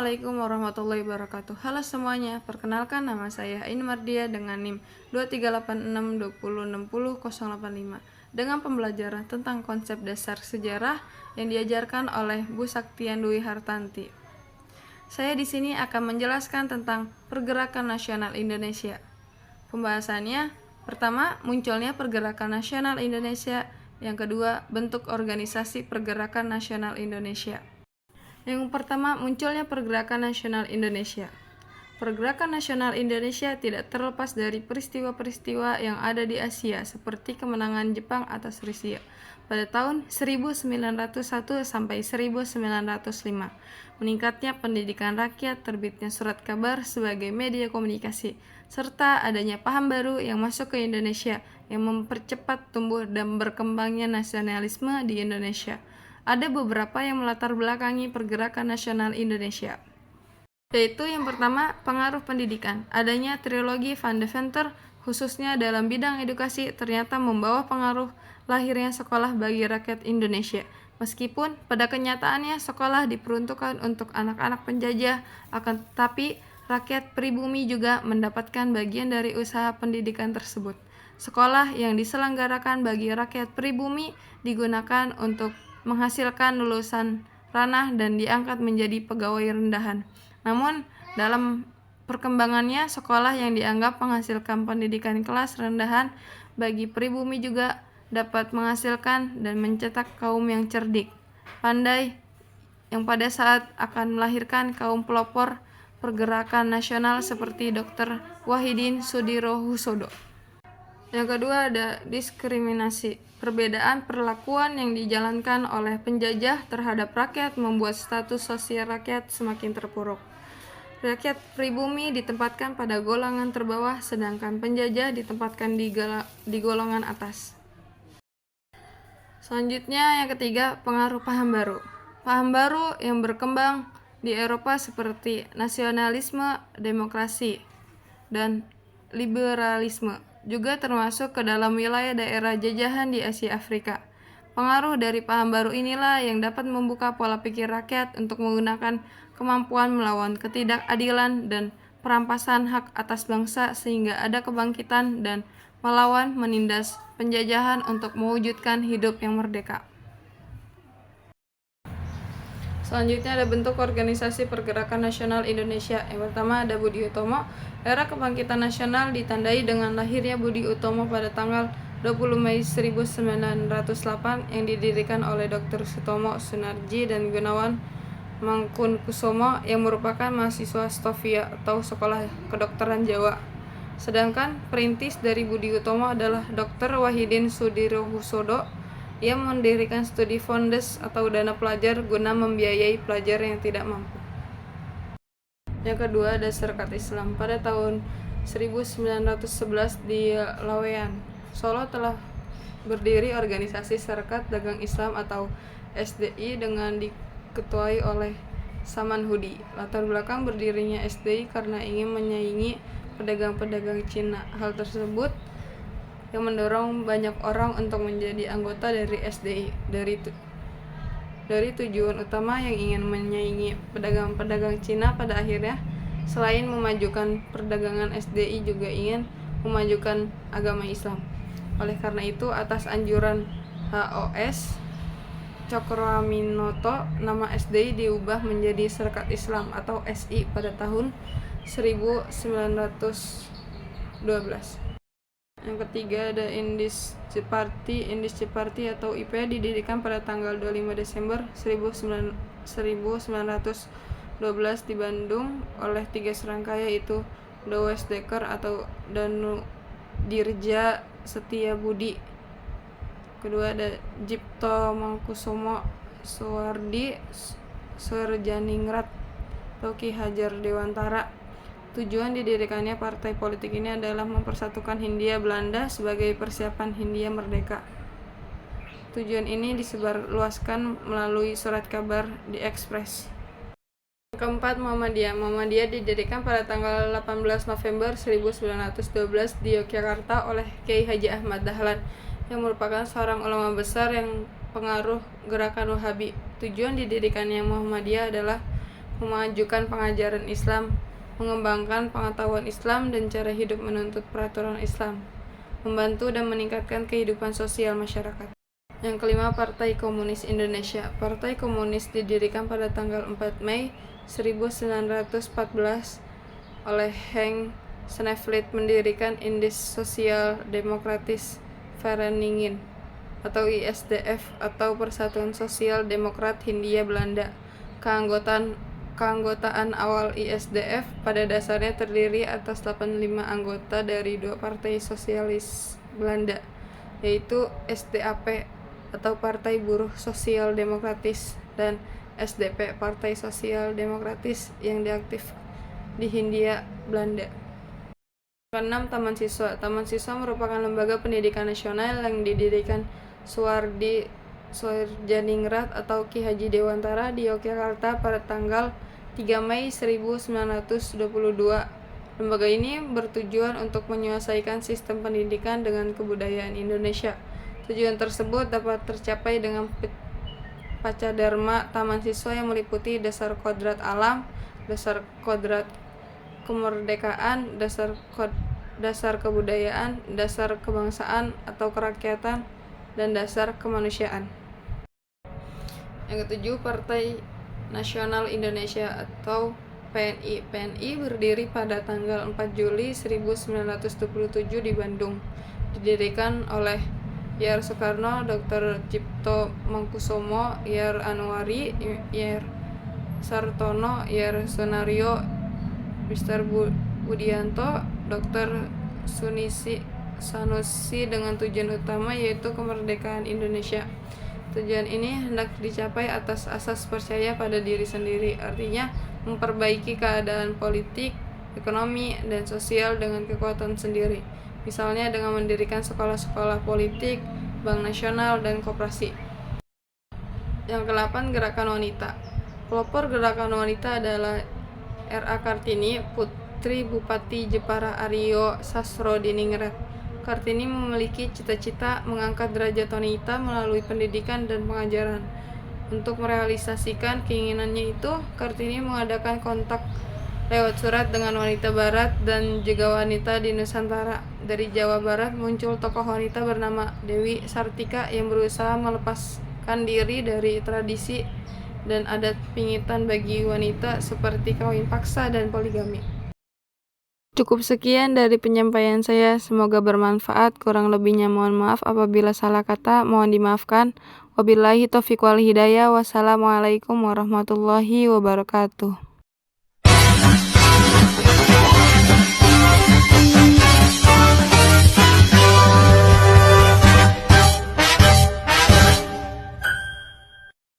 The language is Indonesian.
Assalamualaikum warahmatullahi wabarakatuh. Halo semuanya, perkenalkan nama saya Ain Mardia dengan NIM 2386206085 dengan pembelajaran tentang konsep dasar sejarah yang diajarkan oleh Bu Saktian Dwi Hartanti. Saya di sini akan menjelaskan tentang pergerakan nasional Indonesia. Pembahasannya, pertama, munculnya pergerakan nasional Indonesia. Yang kedua, bentuk organisasi pergerakan nasional Indonesia. Yang pertama, munculnya Pergerakan Nasional Indonesia. Pergerakan Nasional Indonesia tidak terlepas dari peristiwa-peristiwa yang ada di Asia, seperti kemenangan Jepang atas Rusia pada tahun 1901 sampai 1905, meningkatnya pendidikan rakyat, terbitnya surat kabar sebagai media komunikasi, serta adanya paham baru yang masuk ke Indonesia yang mempercepat tumbuh dan berkembangnya nasionalisme di Indonesia. Ada beberapa yang melatar belakangi pergerakan nasional Indonesia, yaitu yang pertama, pengaruh pendidikan. Adanya trilogi Van Deventer, khususnya dalam bidang edukasi, ternyata membawa pengaruh lahirnya sekolah bagi rakyat Indonesia. Meskipun pada kenyataannya sekolah diperuntukkan untuk anak-anak penjajah, akan tetapi rakyat pribumi juga mendapatkan bagian dari usaha pendidikan tersebut. Sekolah yang diselenggarakan bagi rakyat pribumi digunakan untuk menghasilkan lulusan ranah dan diangkat menjadi pegawai rendahan. Namun, dalam perkembangannya, sekolah yang dianggap menghasilkan pendidikan kelas rendahan bagi pribumi juga dapat menghasilkan dan mencetak kaum yang cerdik, pandai, yang pada saat akan melahirkan kaum pelopor pergerakan nasional seperti Dr. Wahidin Sudirohusodo. Yang kedua ada diskriminasi. Perbedaan perlakuan yang dijalankan oleh penjajah terhadap rakyat membuat status sosial rakyat semakin terpuruk. Rakyat pribumi ditempatkan pada golongan terbawah, sedangkan penjajah ditempatkan di golongan atas. Selanjutnya yang ketiga, pengaruh paham baru. Paham baru yang berkembang di Eropa seperti nasionalisme, demokrasi, dan liberalisme juga termasuk ke dalam wilayah daerah jajahan di Asia Afrika. Pengaruh dari paham baru inilah yang dapat membuka pola pikir rakyat untuk menggunakan kemampuan melawan ketidakadilan dan perampasan hak atas bangsa sehingga ada kebangkitan dan melawan menindas penjajahan untuk mewujudkan hidup yang merdeka. Selanjutnya ada bentuk organisasi pergerakan nasional Indonesia. Yang pertama ada Budi Utomo. Era kebangkitan nasional ditandai dengan lahirnya Budi Utomo pada tanggal 20 Mei 1908 yang didirikan oleh Dr. Sutomo Sunarji dan Gunawan Mangkunkusumo yang merupakan mahasiswa Stovia atau Sekolah Kedokteran Jawa. Sedangkan perintis dari Budi Utomo adalah Dr. Wahidin Sudirohusodo. Ia mendirikan studi fondes atau dana pelajar guna membiayai pelajar yang tidak mampu. Yang kedua ada Serikat Islam. Pada tahun 1911 di Laweyan, Solo telah berdiri organisasi Serikat Dagang Islam atau SDI dengan diketuai oleh Saman Hudi. Latar belakang berdirinya SDI karena ingin menyaingi pedagang-pedagang Cina. Hal tersebut yang mendorong banyak orang untuk menjadi anggota dari SDI. Dari tujuan utama yang ingin menyaingi pedagang-pedagang Cina, pada akhirnya selain memajukan perdagangan, SDI juga ingin memajukan agama Islam. Oleh karena itu, atas anjuran HOS Cokroaminoto, nama SDI diubah menjadi Serikat Islam atau SI pada tahun 1912. Yang ketiga ada Indische Party atau IP didirikan pada tanggal 25 Desember 1912 di Bandung oleh tiga serangkaian, yaitu Dowes Dekker atau Danu Dirja Setiabudi. Kedua ada Jipto Mangkusumo Suwardi Surjaningrat atau Ki Hajar Dewantara. Tujuan didirikannya partai politik ini adalah mempersatukan Hindia Belanda sebagai persiapan Hindia merdeka. Tujuan ini disebarluaskan melalui surat kabar di Ekspres. Keempat, Muhammadiyah. Muhammadiyah didirikan pada tanggal 18 November 1912 di Yogyakarta oleh Kiai Haji Ahmad Dahlan yang merupakan seorang ulama besar yang pengaruh gerakan Wahabi. Tujuan didirikannya Muhammadiyah adalah memajukan pengajaran Islam, mengembangkan pengetahuan Islam dan cara hidup menuntut peraturan Islam, membantu dan meningkatkan kehidupan sosial masyarakat. Yang kelima, Partai Komunis Indonesia. Partai Komunis didirikan pada tanggal 4 Mei 1914 oleh Henk Sneevliet mendirikan Indische Sociaal Democratische Vereniging atau ISDF atau Persatuan Sosial Demokrat Hindia Belanda. Keanggotaan awal ISDF pada dasarnya terdiri atas 85 anggota dari dua partai sosialis Belanda, yaitu SDAP atau Partai Buruh Sosial Demokratis dan SDP Partai Sosial Demokratis yang diaktif di Hindia Belanda. Keenam, Taman Siswa. Taman Siswa merupakan lembaga pendidikan nasional yang didirikan Suwardi Soedjadingrat atau Ki Haji Dewantara di Yogyakarta pada tanggal 3 Mei 1922. Lembaga ini bertujuan untuk menyesuaikan sistem pendidikan dengan kebudayaan Indonesia. Tujuan tersebut dapat tercapai dengan Pacadarma Taman Siswa yang meliputi dasar kodrat alam, dasar kodrat kemerdekaan, dasar kebudayaan, dasar kebangsaan atau kerakyatan, dan dasar kemanusiaan. Yang ketujuh, Partai Nasional Indonesia atau PNI. PNI berdiri pada tanggal 4 Juli 1927 di Bandung. Didirikan oleh Yar Soekarno, Dr. Cipto Mangkusomo, Yar Anwari, Yar Sartono, Yar Sonario, Mr. Budianto, Dr. Sanusi dengan tujuan utama yaitu kemerdekaan Indonesia. Tujuan ini hendak dicapai atas asas percaya pada diri sendiri, artinya memperbaiki keadaan politik, ekonomi, dan sosial dengan kekuatan sendiri. Misalnya dengan mendirikan sekolah-sekolah politik, bank nasional, dan koperasi. Yang ke-8, Gerakan Wanita. Pelopor Gerakan Wanita adalah R.A. Kartini, putri Bupati Jepara Aryo Sasrodiningrat. Kartini memiliki cita-cita mengangkat derajat wanita melalui pendidikan dan pengajaran. Untuk merealisasikan keinginannya itu, Kartini mengadakan kontak lewat surat dengan wanita barat dan juga wanita di Nusantara. Dari Jawa Barat muncul tokoh wanita bernama Dewi Sartika yang berusaha melepaskan diri dari tradisi dan adat pingitan bagi wanita seperti kawin paksa dan poligami. Cukup sekian dari penyampaian saya, semoga bermanfaat. Kurang lebihnya mohon maaf apabila salah kata, mohon dimaafkan. Wabillahi taufiq wal hidayah. Wassalamualaikum warahmatullahi wabarakatuh.